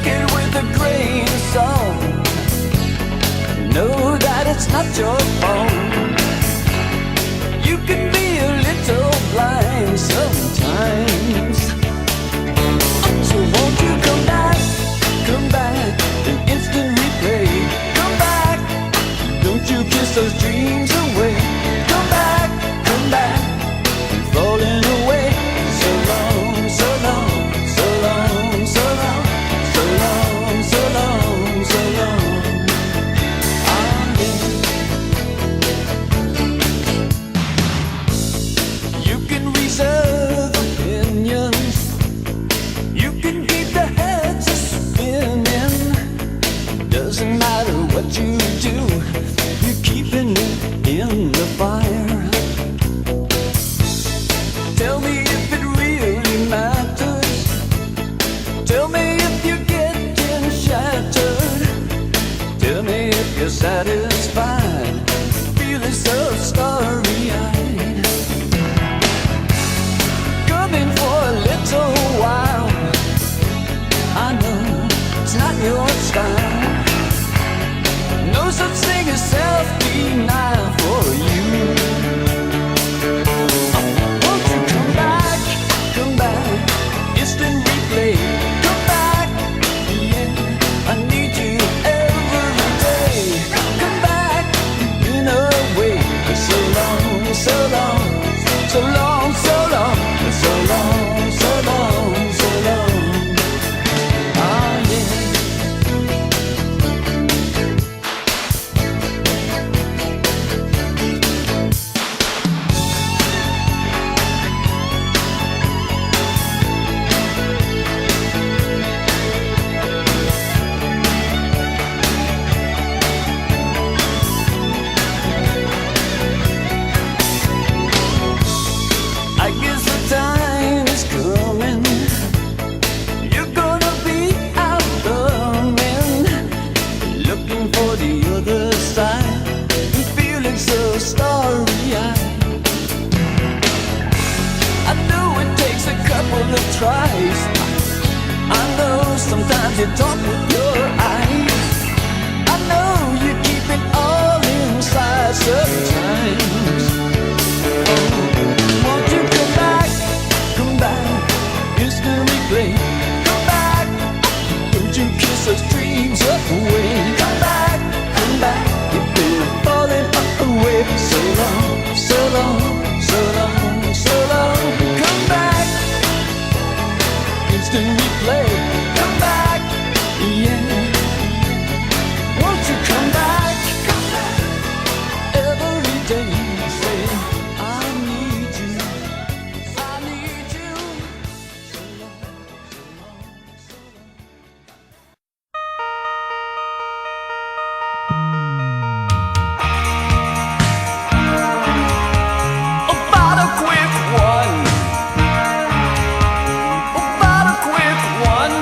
take it with a grain of salt. Know that it's not your fault. You can be a little blind sometimes. So won't you come back, an instant replay. Come back, don't you kiss those dreams away. Come back, I'm falling away. So long, so long, so long, so long, so long, so long, so long. You can reserve opinions, you can keep the heads spinning. Doesn't matter what you do, you're keeping it in the fire. Tell me if it really matters. Tell me if you're getting shattered. Tell me if you're satisfied, feeling so starry-eyed. Coming for a little while, I know it's not your style. No such thing as self-denial for you. Won't you come back, instant replay. Come back, yeah, I need you every day. Come back, you've been away for so long, so long, so long, so long, so long, so long, so long. Ah, yeah. I guess the time is coming. You're gonna be out coming, looking for the other side, and feeling so starry-eyed. I know it takes a couple of tries. I know sometimes you talk with your eyes. I know you keep it all inside sometimes. Won't you come back, instant replay. Come back, don't you kiss those dreams away. Come back, you've been falling away for so long, so long, so long, so long. Come back, instant replay. Come back, yeah. Won't you come back, every day. Say, I need you, I need you. So long, so long, so long. About a quick one, about a quick one.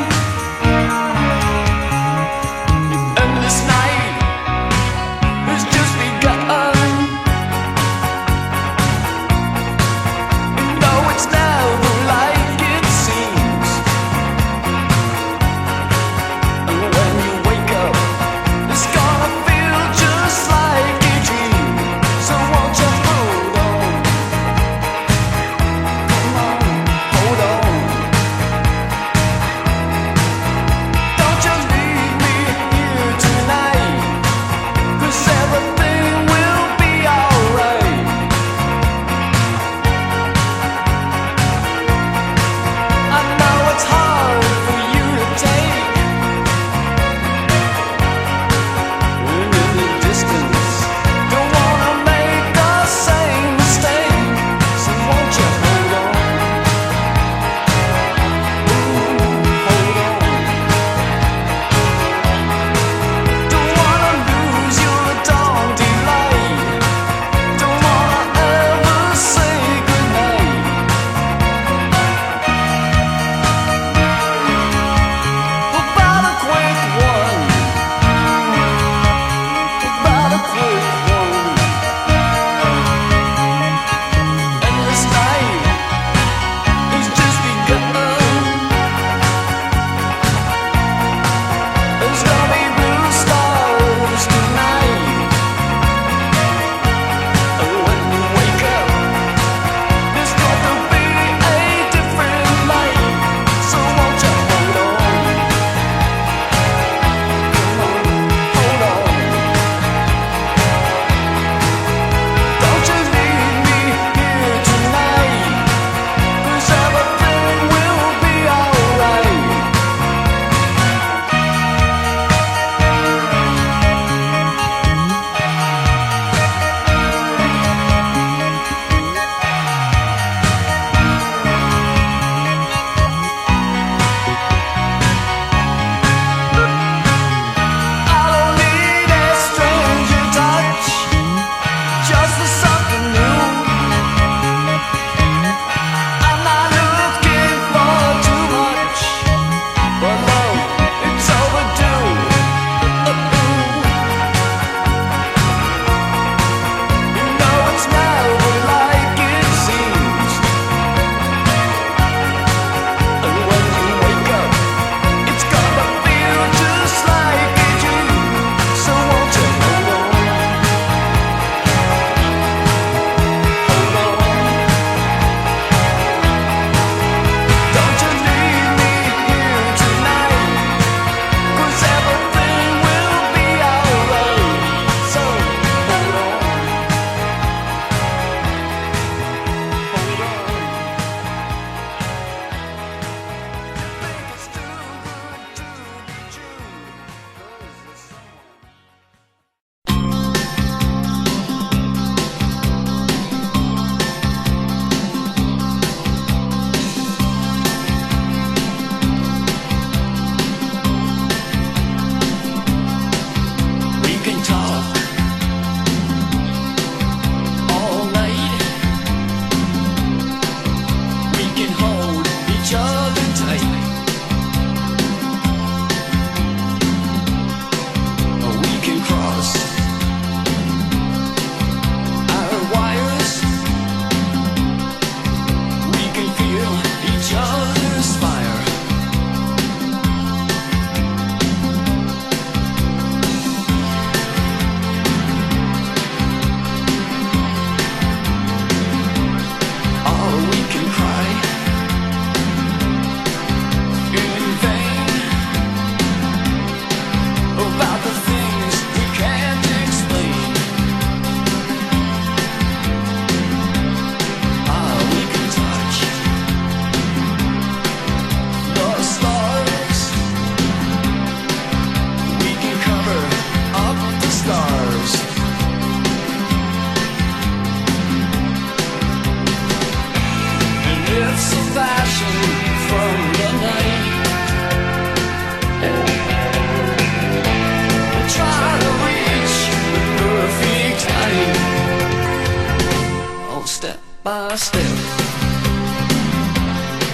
by step,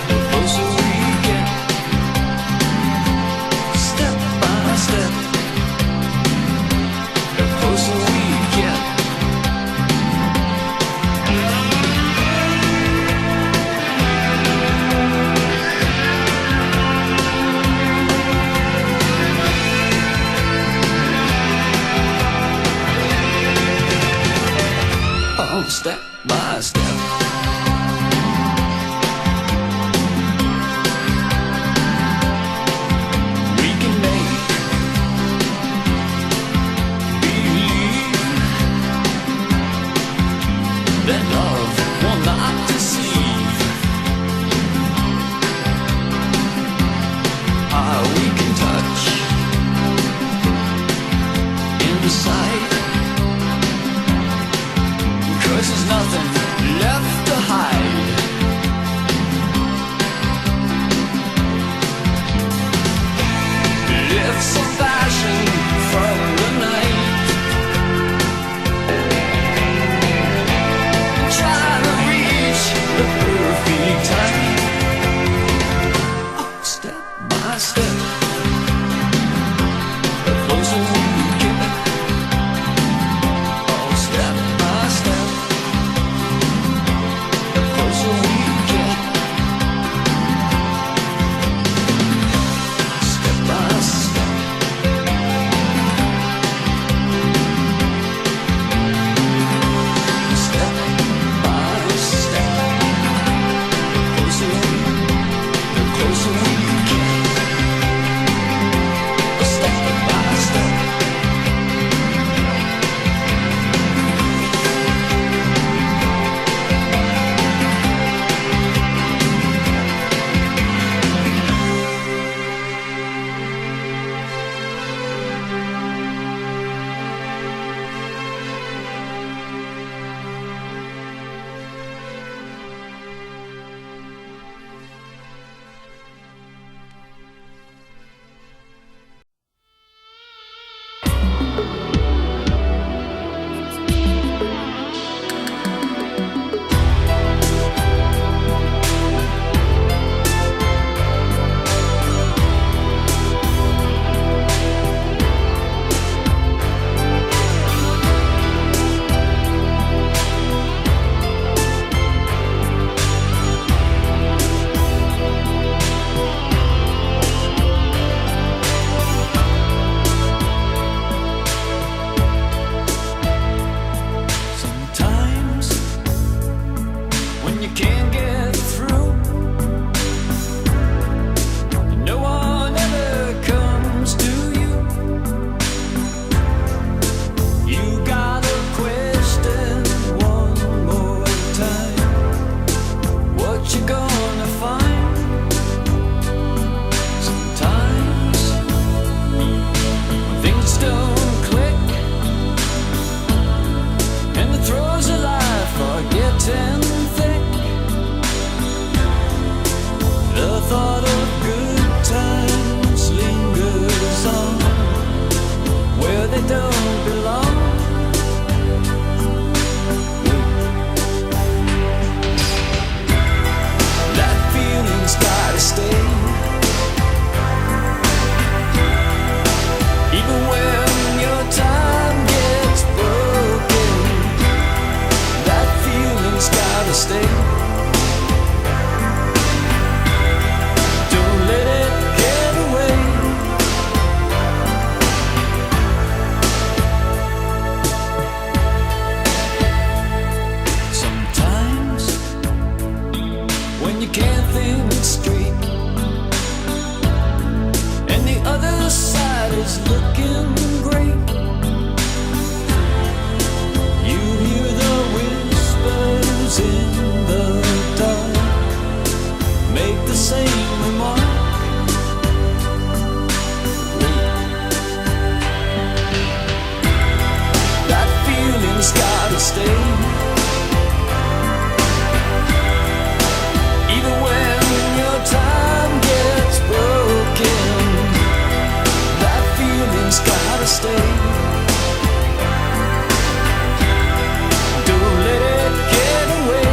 the closer we get. Step by step, the closer we get. Oh, step by step. We can make believe that love will not deceive. We can touch inside, 'cause there's nothing left to hide. Lift some passion from the night, try to reach the perfect time. Oh, step by step, the closer we get. Oh, step by step, the closer we get. Step by step. Step by step, the closer we get. Step by step. Sometimes when you can't get through, no one ever comes to you. You gotta question one more time what you gonna find. Sometimes when things don't click and the throes of life are getting thick, the thought of good times lingers on where they don't belong. That feeling's gotta stay, even when your time gets broken. That feeling's gotta stay. Don't let it get away. Sometimes when you can't think straight and the other side is looking great, you hear the whispers in the dark make the same remark. That feeling's gotta stay, even when your time gets broken. That feeling's gotta stay. Don't let it get away.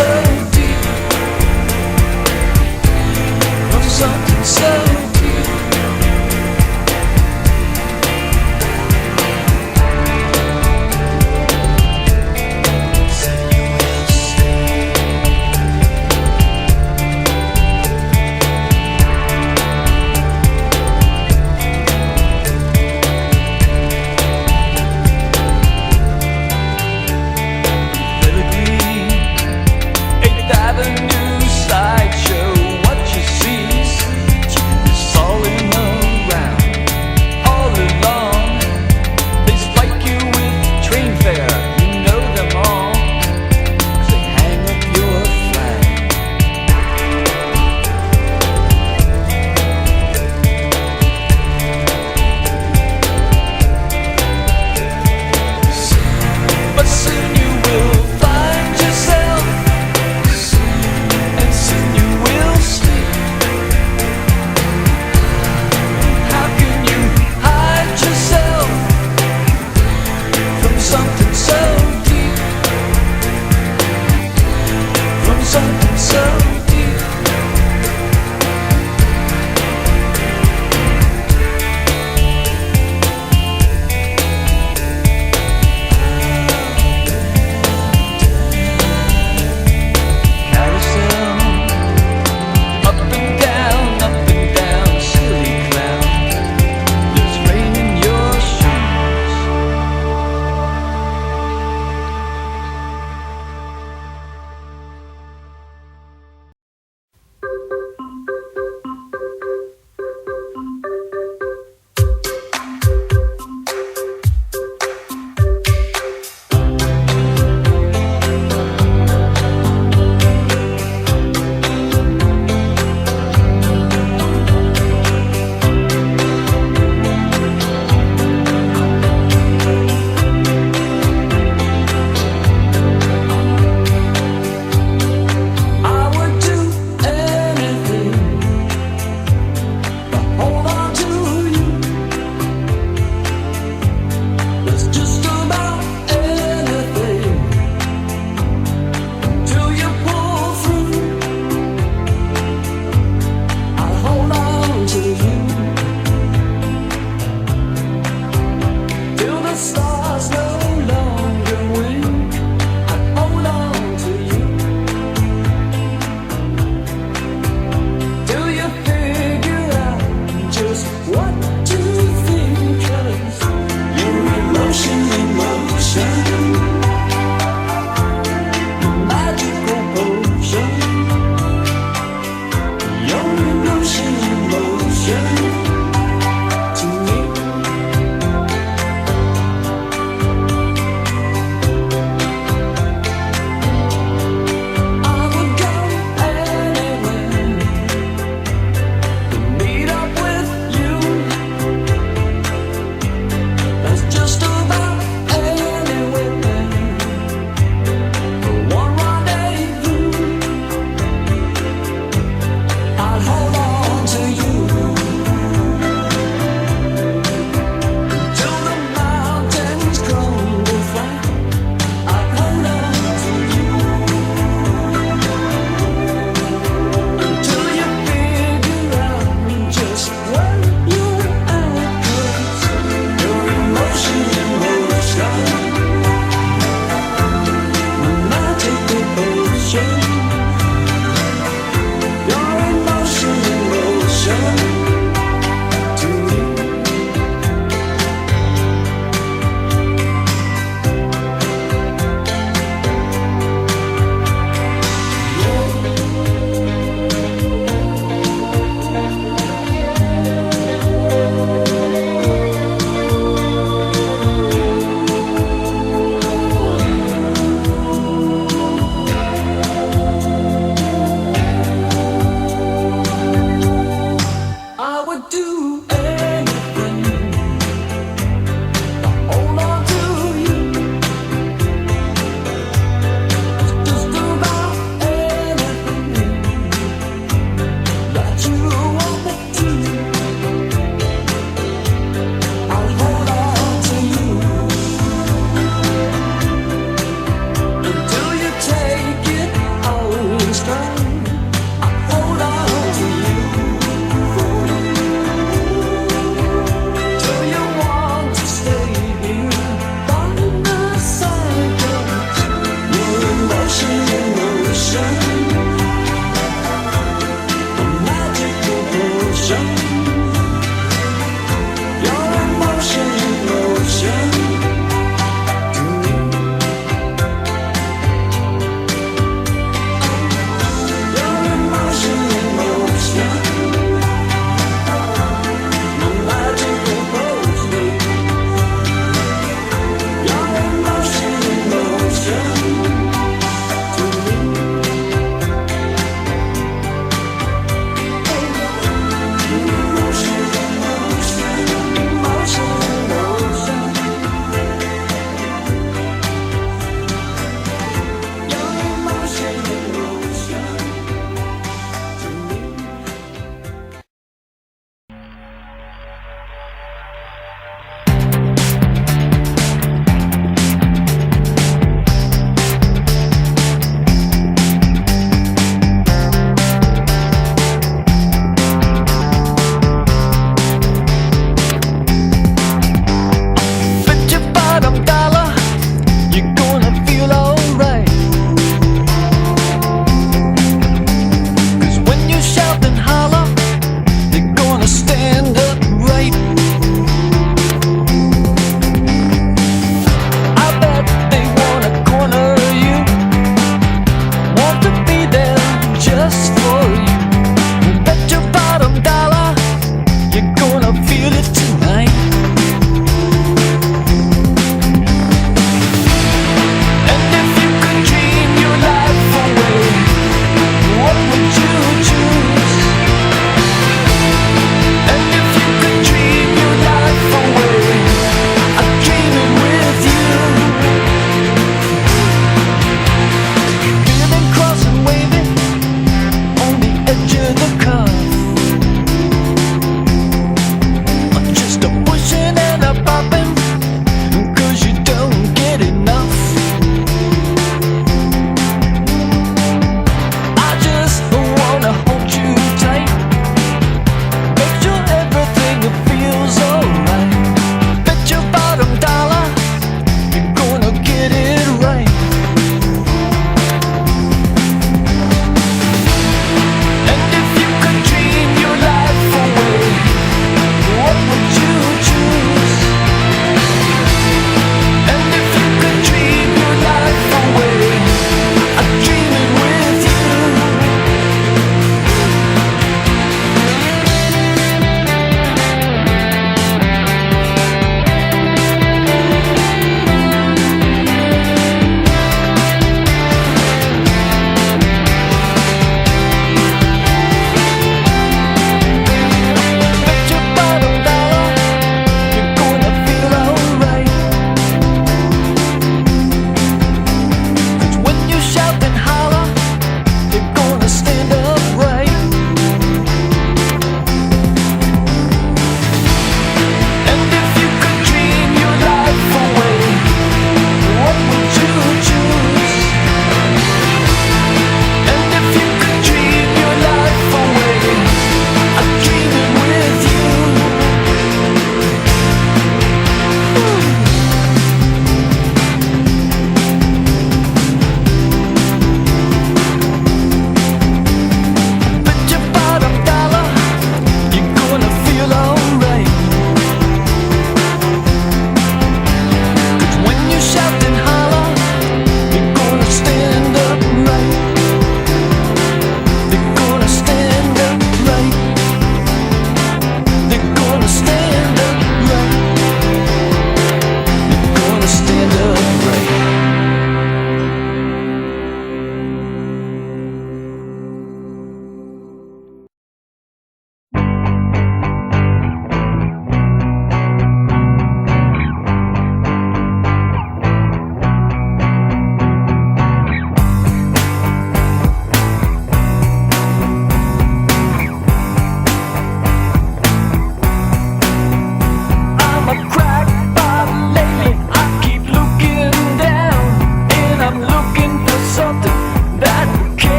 so deep, from something so deep. Said you will stay.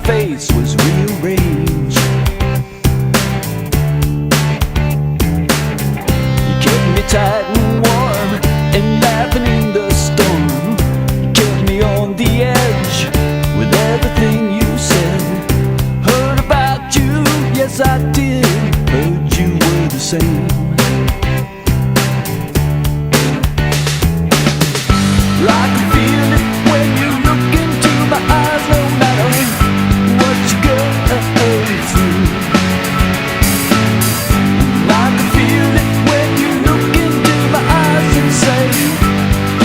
face was rearranged. You kept me tight and warm and laughing in the storm. You kept me on the edge with everything you said. Heard about you, yes I did. Heard you were the same. I can feel it when you look into my eyes, no matter what you go through. I can feel it when you look into my eyes and say,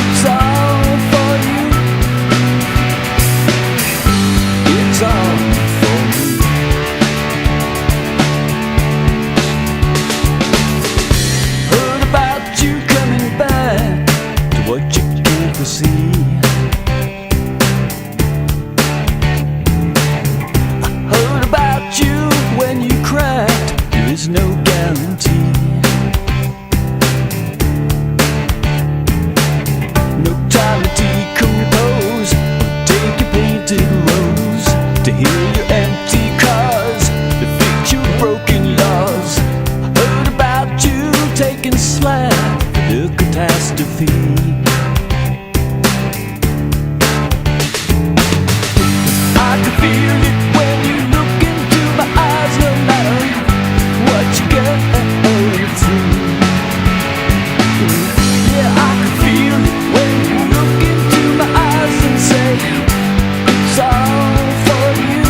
it's all for you. It's all for you. Heard about you coming back to what you to see. I heard about you when you cracked. There is no guarantee. No time to decompose. Take your painted rose to heal your empty cars, to fix your broken laws. I heard about you taking slack for the catastrophe. I can feel it when you look into my eyes, no matter what you go through. Yeah, I can feel it when you look into my eyes and say, it's all for you.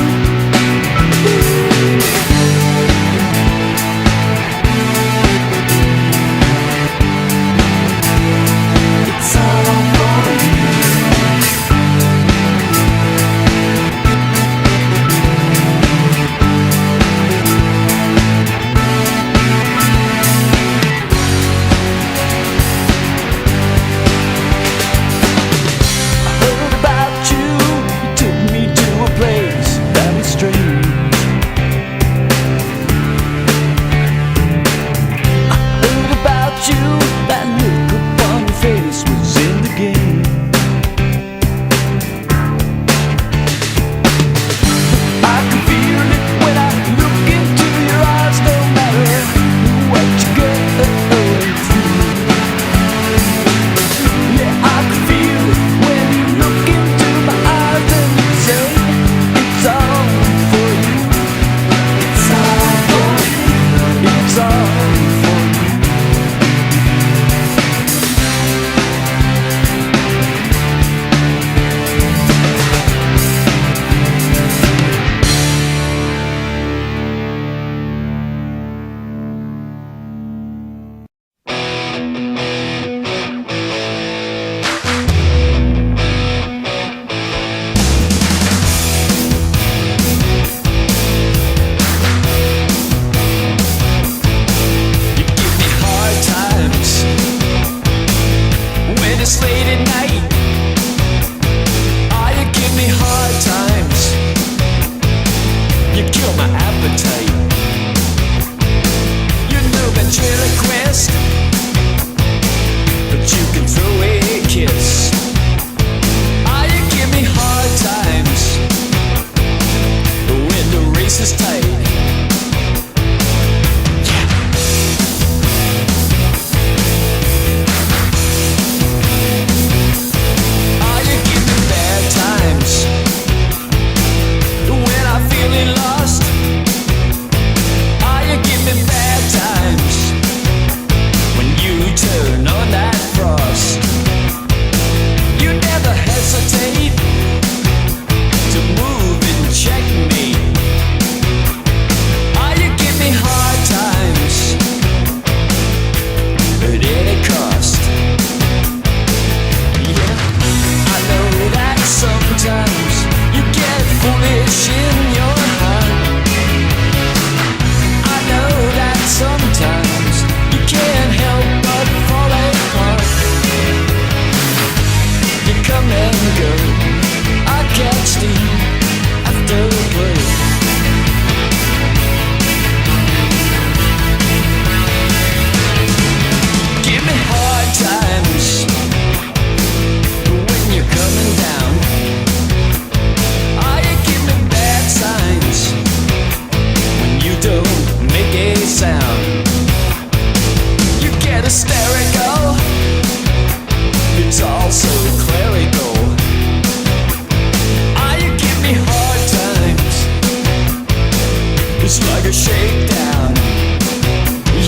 Shake down,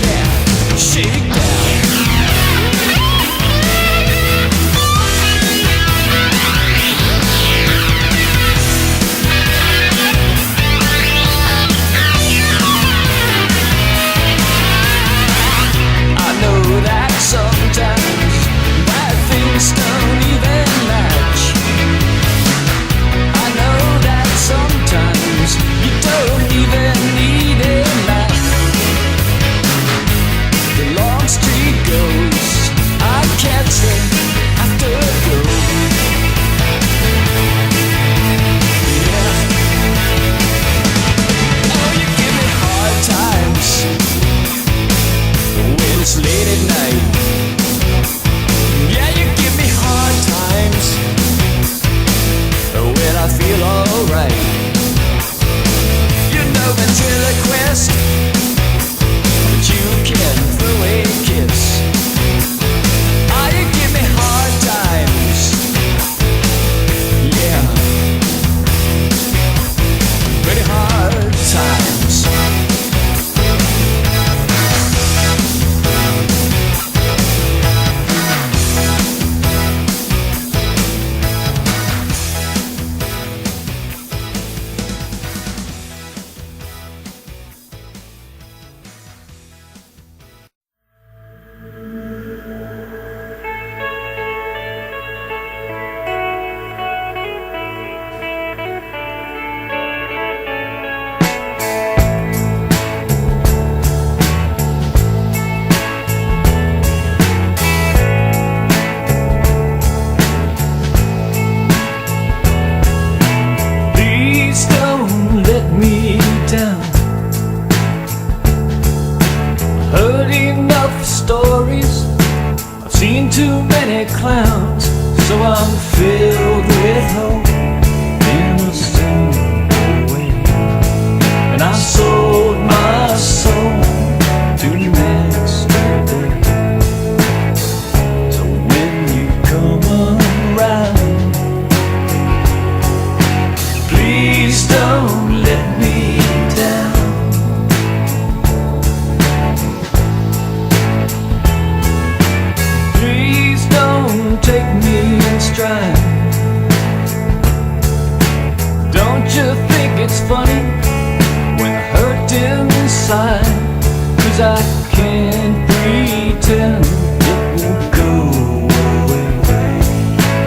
yeah, shake down. I know that sometimes bad things don't even match. I know that sometimes you don't even need a map. The long street goes, I catch it after go. Yeah. Oh, you give me hard times when it's late at night. Yeah, you give me hard times when I feel alright. You know ventriloquist, but you can throw a kiss. Ah, you give me hard times, yeah, very hard times. Please don't let me down. Heard enough stories, I've seen too many clowns, so I'm filled with hope in a simple way. And I sold my soul to yesterday. So when you come around, please don't let me down. Please don't take me in stride. Don't you think it's funny when I hurt inside? 'Cause I can't pretend it will go away,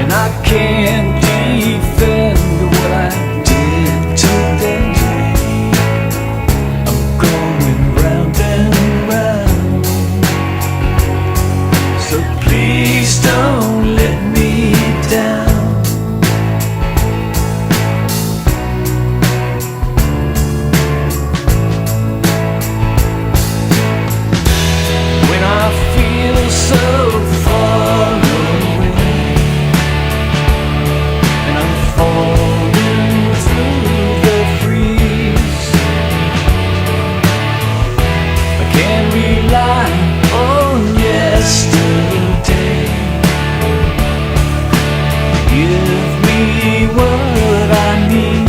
and I can't defend what I did today. I'm going round and round, so please don't let me down. When I feel so far away, and I'm falling through the freeze, I can't rely on yesterday. Give me what I need.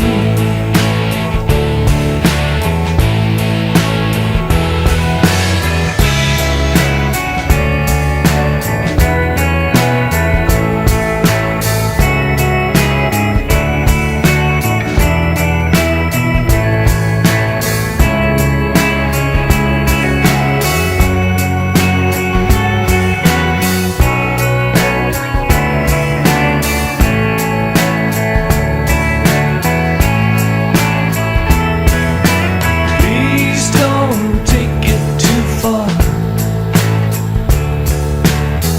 Please don't take it too far.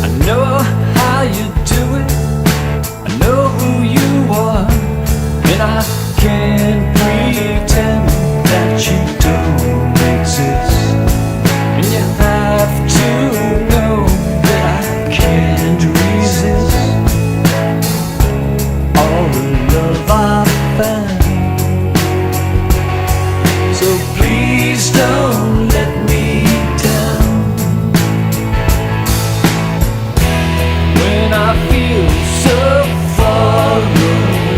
I know how you do it, I know who you are, and I can't pretend that you don't exist. And you have to know that I can't resist all the love I found. So please don't let me down. When I feel so far away,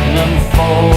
and I'm falling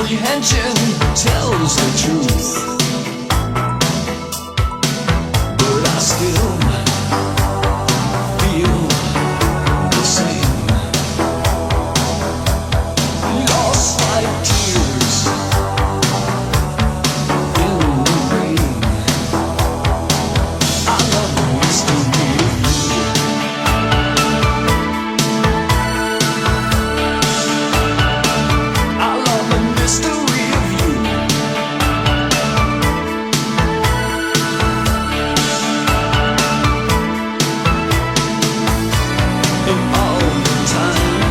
comprehension tells the truth, but I still feel the same. Lost like tears in the rain. I love the mystery of you. I love the mystery of you. And all the time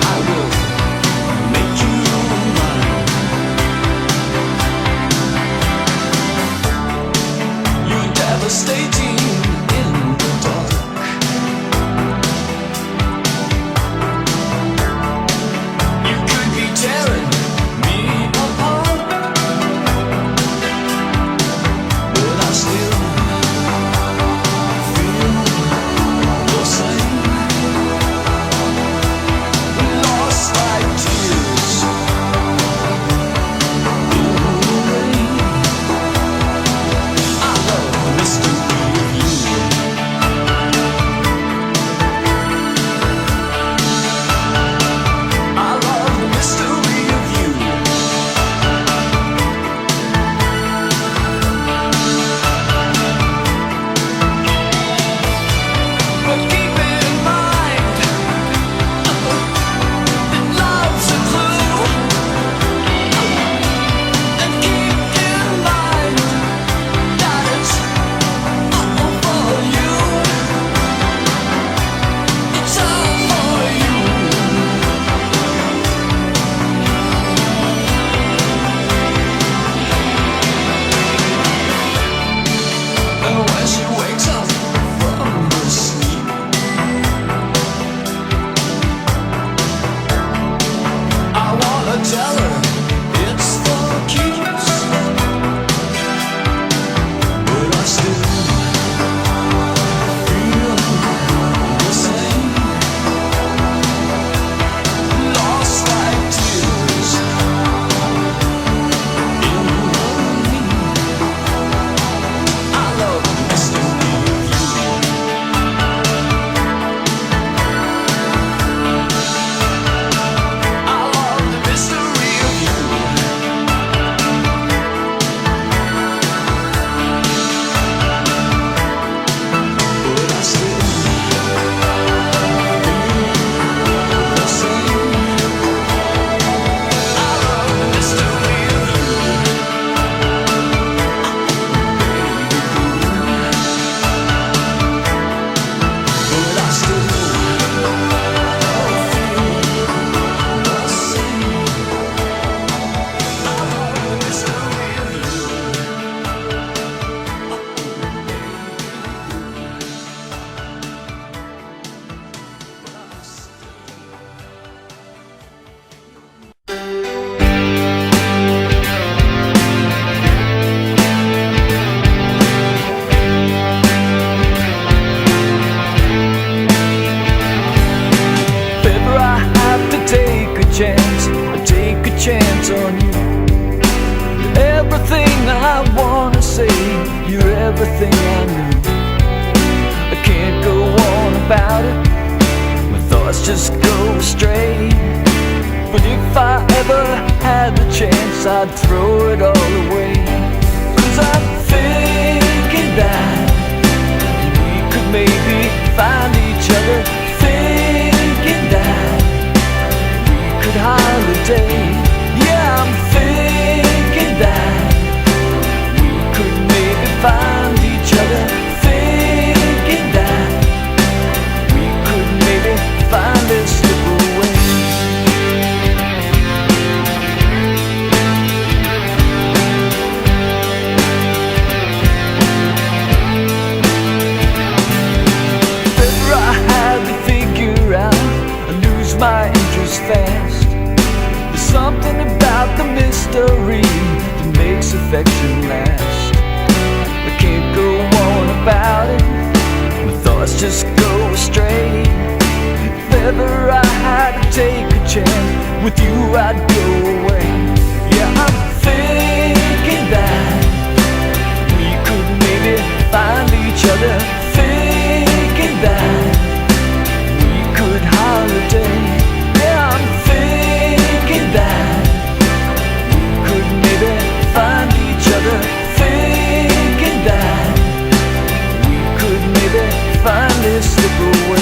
I will make you mine. You're devastating in the dark. You could be tearing me apart, but I still feel the same. Lost like tears in the rain. I love the mystery of you. I love the mystery of you. But keep in mind that love's a clue. And keep in mind that it's all for you. It's all for you. And when she wakes up from her sleep, I wanna tell her it's for keeps, but I still feel the same. Lost like tears in the rain. I love the mystery of you. I love the mystery of you. But I still feel the same. I love the mystery of you. But I still feel the same. I love the mystery of you. If ever I have to take a chance, I take a chance on you. You're everything I wanna say, you're everything I knew. I can't go on about it, my thoughts just go astray. But if I ever had the chance, I'd throw it all away. 'Cause I'm thinking that we could maybe find each other. Thinking that we could holiday. Yeah, I'm thinking that we could maybe find each other. Thinking that we could maybe find this slip away. If ever I had to figure out, I lose my interest fast. There's something about the mystery that makes affection last. I can't go on about it, my thoughts just go astray. If ever I had to take a chance, with you I'd go away. each other, thinking that we could holiday. Yeah, I'm thinking that we could maybe find each other, thinking that we could maybe finally slip away.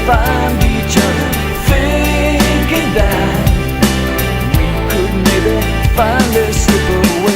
Find each other, thinking that we could maybe finally slip away.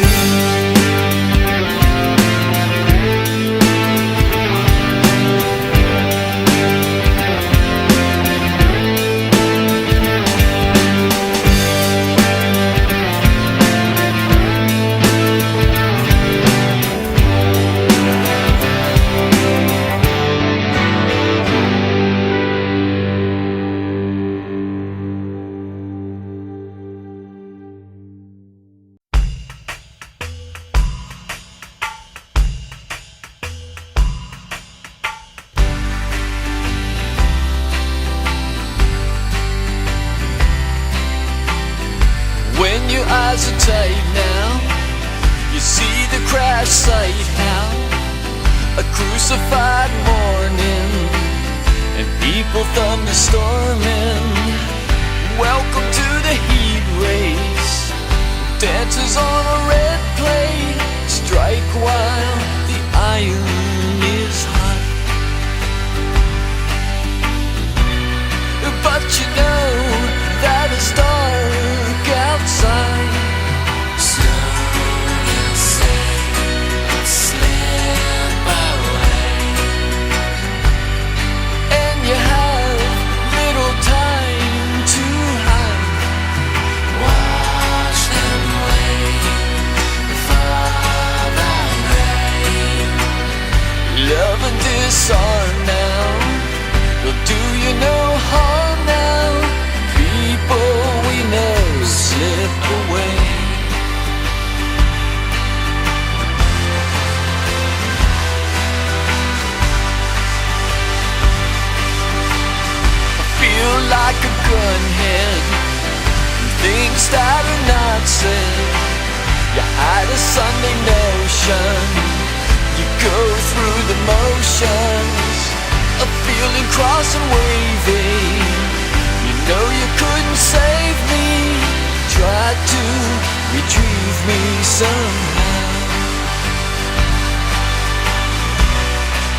When your eyes are tight now, you see the crash site how a crucified morning and people thunderstorming. Welcome to the heat race, dancers on a red plate, strike while the iron is hot. But you know that it's dark outside, so you say, slip away, and you have little time to hide. Watch them wait for the rain. Love and disarm now, well, do you know harm now? People we know slip away. I feel like a gunhead, things that are not said. You hide a Sunday notion, you go through the motions, a feeling cross and wavy. You know you couldn't save me, tried to retrieve me somehow.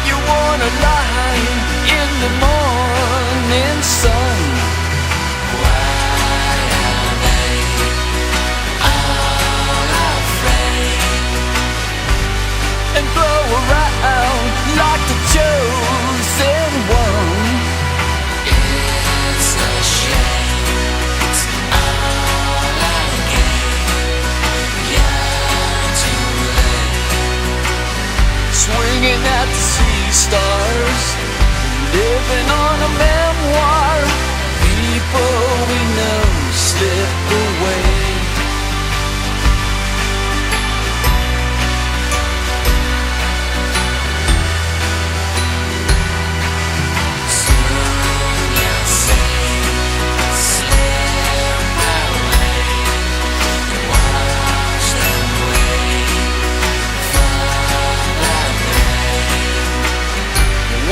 You wanna lie in the morning sun. Why are they all afraid? And blow around like the chosen one. It's a shame, it's all a game. You're too late. Swinging at the sea stars, living on a memoir. People we know slip away.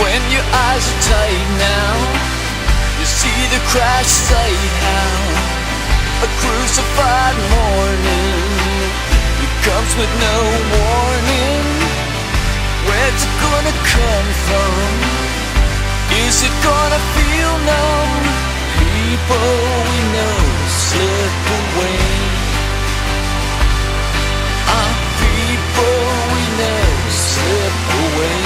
When your eyes are tight now, you see the crash site how a crucified morning, it comes with no warning. Where's it gonna come from? Is it gonna feel numb? people we know slip away. Our people we know slip away.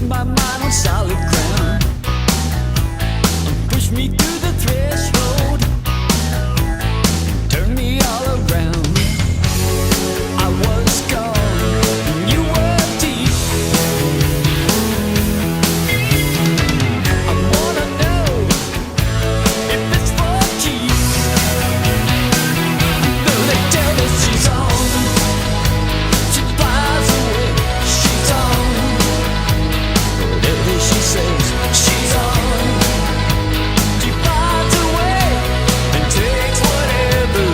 My mind on solid ground, push me through the threshold, turn me all around. I was gone, and you were deep. I wanna know if it's for keeps. Though they tell us she's on, she flies away, she's on. Whatever she says, she's on. She flies away and takes whatever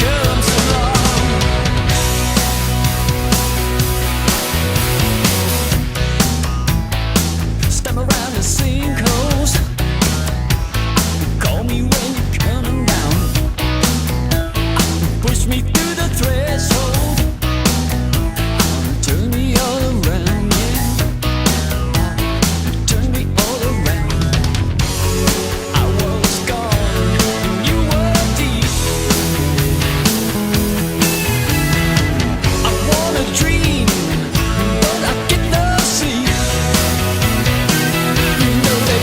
comes along. Stem around the sinkholes, call me when you're coming down. Push me through the threshold, turn me all around, yeah. Turn me all around. I was gone, and you were deep. I wanna dream, but I get no sleep. You know they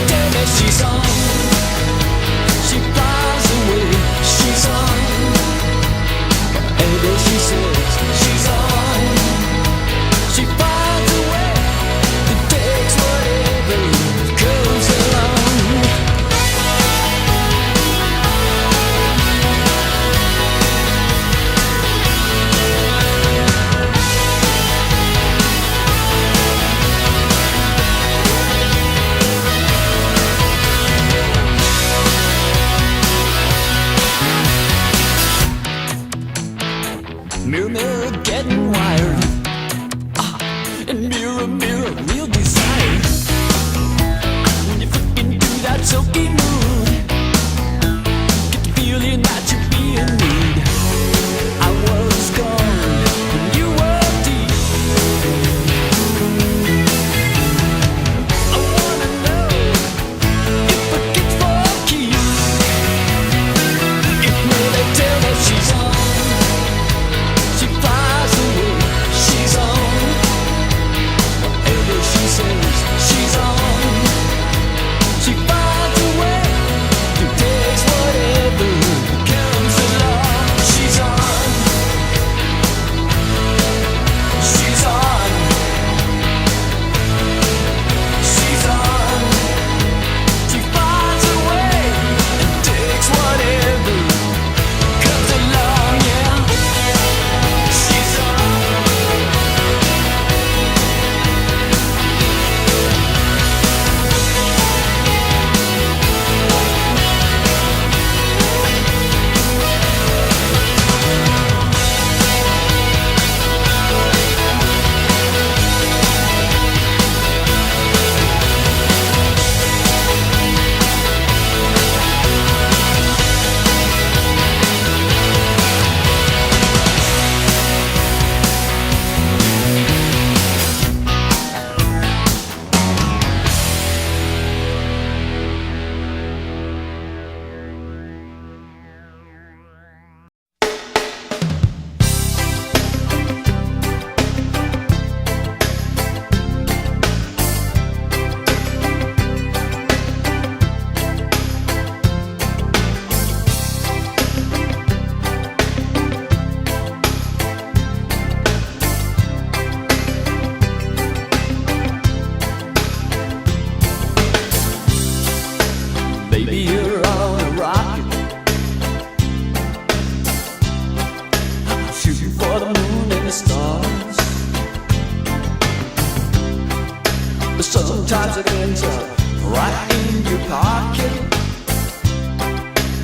But sometimes it ends up right in your pocket.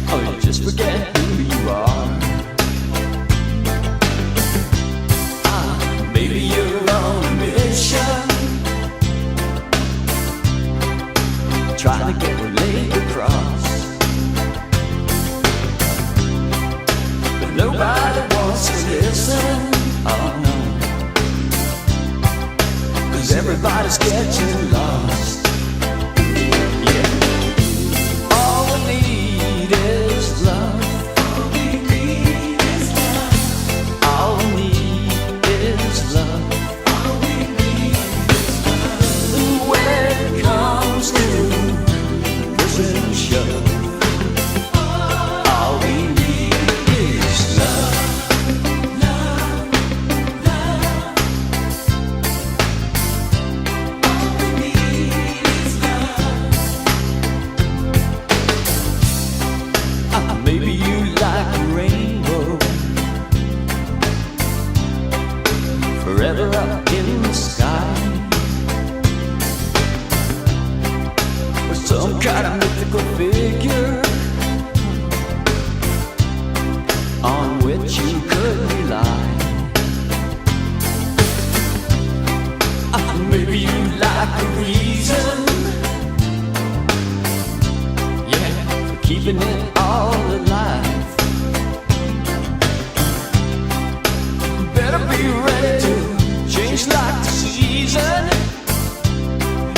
Oh, you just forget who you are. Maybe you're on a mission, trying to get a leg across, but nobody wants to listen. Oh no, 'cause everybody's getting lost. Yeah, all we need is love. All we need is love. All we need is love. All we need is love. When it comes to push and shove, all we need is love. Love, love. All we need is love. Maybe you like a rainbow, forever up in the sky, or some kind of mythical figure on which you could rely. Maybe you like a reason, yeah, for keeping it all alive. Better be ready to change like the season,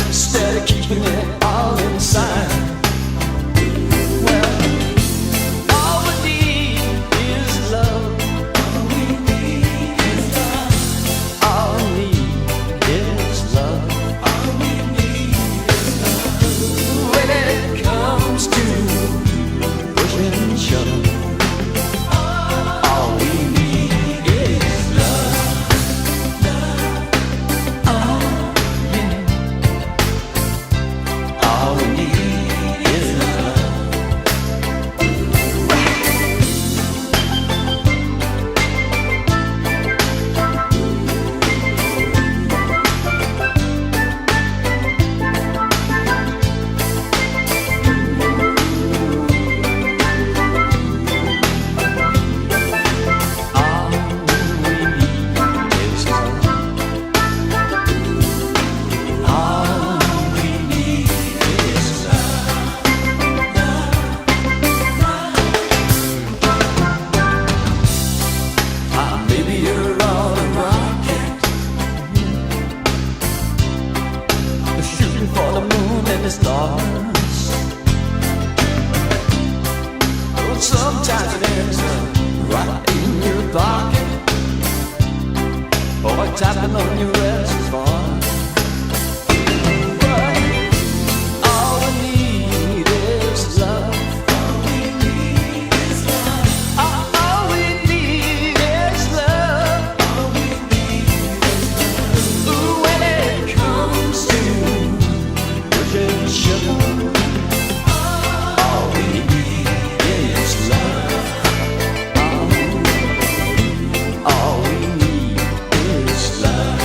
instead of keeping it all inside. Well, all we need is love. All we need is love. All we need is love. All we need is love. When it comes to push and shove, all we need is love. All we need is love. All we need is love. All we need is love. Maybe you're on a rocket, shooting for the moon and the stars. Well, sometimes it ends up right in your pocket, or tapping on your reservoir. But all we need is love. All we need is love. All we need is love. All we need is love. Ooh, when it comes to push and shove, all we need is love. All we need is love.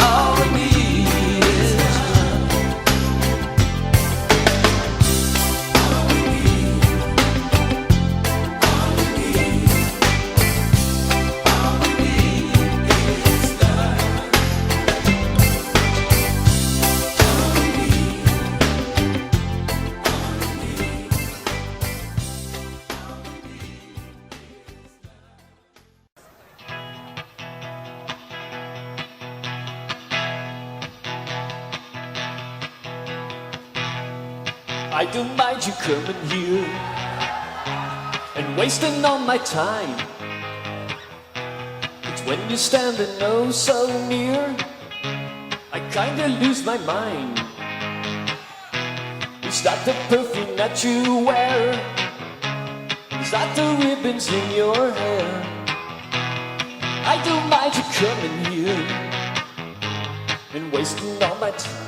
All we need is love. All we need, all we need, all we need is love. All we need, I don't mind you coming here and wasting all my time. It's when you're standing oh so near, I kinda lose my mind. Is that the perfume that you wear? Is that the ribbons in your hair? I don't mind you coming here and wasting all my time.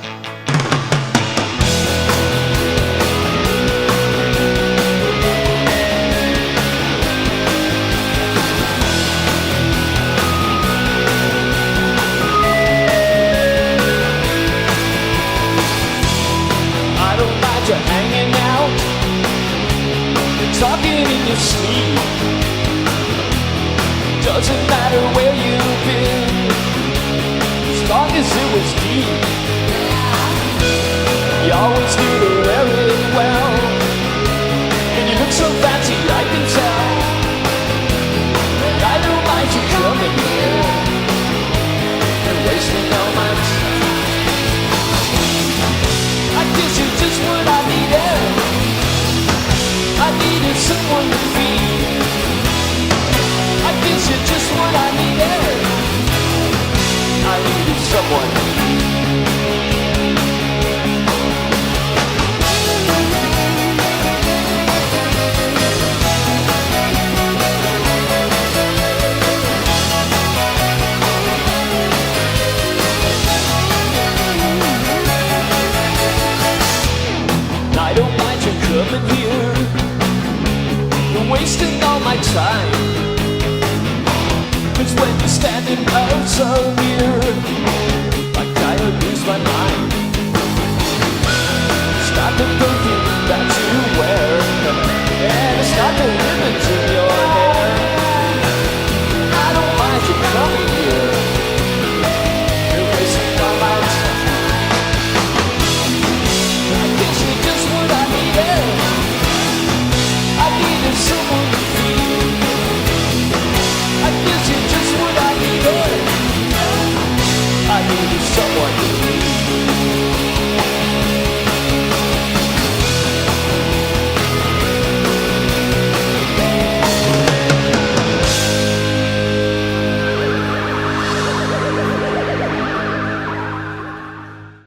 matter where you've been, as long as it was deep. You always do very well, and you look so fancy, I can tell. And I don't mind you coming here and wasting all my time. I guess you're just what I needed. I needed someone to feed. I guess you're just what I needed. I needed someone to feed. I don't mind you coming here and wasting all my time. 'Cause when you're standing out so near, I kinda lose my mind. It's not the perfume that you wear, and it's not the ribbons in your hair. I don't mind you coming here and wasting all my time. I guess you're just what I needed. I needed someone to feed. I guess you're just what I needed. I needed someone.